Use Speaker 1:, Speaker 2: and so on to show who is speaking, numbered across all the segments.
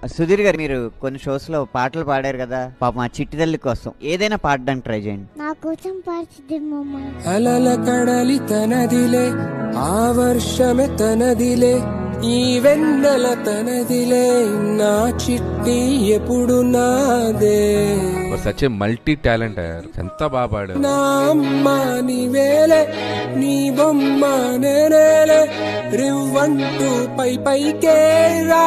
Speaker 1: సుధీర్ గారు, మీరు కొన్ని షోస్ లో పాటలు పాడారు కదా, పాప మా చిట్టి తల్లి కోసం ఏదైనా పాడడానికి ట్రై చేయండి.
Speaker 2: నా కోసం పాడుతుంది మమ్మ.
Speaker 3: అలల కడలి తనదిలే, ఆ వర్షమే తనదిలే, ఈ వెన్నెల తనదిలే, నా చిట్టి ఎప్పుడు నాదే.
Speaker 4: Such a multi talenter. ఎంత బాగా పాడారు.
Speaker 3: నా అమ్మ నీవేలే, నీ బొమ్మ నేనేలే, రివ్వంటూ పై పైకే రా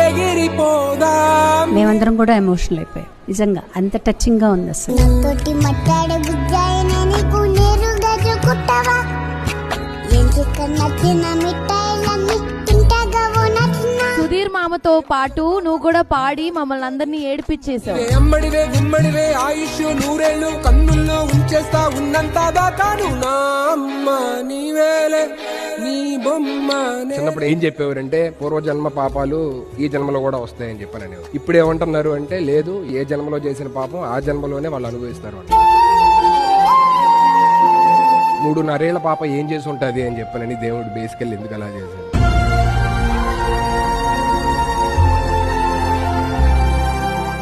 Speaker 3: ఎగిరిపోదా.
Speaker 5: మేమందరం కూడా ఎమోషనల్ అయిపోయాం. నిజంగా అంత టచింగ్ గా ఉంది అసలు.
Speaker 2: తోటి మట్టాడే బుజ్జాయినా నీకు నేరుగా కుట్టవా, ఏం నచ్చిన మిఠాయిలన్నీ తింటాగా నచ్చిన.
Speaker 6: సుధీర్ మామతో పాటు నువ్వు కూడా పాడి మమ్మల్ని అందరినీ ఏడిపించేసావు.
Speaker 3: అమ్మడివే గుమ్మడివే ఆయుష్ నూరేళ్ళు కన్నుల్లో ఉంచేస్తా ఉన్నంత దాకాను. నా అమ్మ నీవేలే, నీ బొమ్మ. చిన్నప్పుడు ఏం చెప్పేవారంటే పూర్వజన్మ పాపాలు ఈ జన్మలో కూడా వస్తాయని చెప్పాను. ఇప్పుడు ఏమంటున్నారు అంటే లేదు, ఏ జన్మలో చేసిన పాపం ఆ జన్మలోనే వాళ్ళు అనుభవిస్తారు. 3.5 ఏళ్ల పాప ఏం చేసి ఉంటది అని చెప్పానని దేవుడు బేసికల్ ఎందుకు అలా చేశాడు.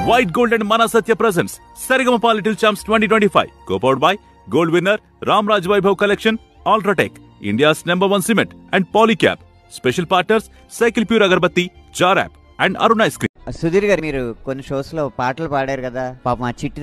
Speaker 7: White Gold and Mana Satya presents Saregama Little Champs 2025. Co-powered by Gold winner Ramraj Vaibhav Collection, Ultratech, India's #1 cement, and Polycab. Special partners Cycle Pure Agarbatti, Jar App, and Aruna Ice Cream.
Speaker 1: Sudheer గారు, మీరు కొన్ని shows లో పాటలు పాడారు కదా, పాప మా చిట్టి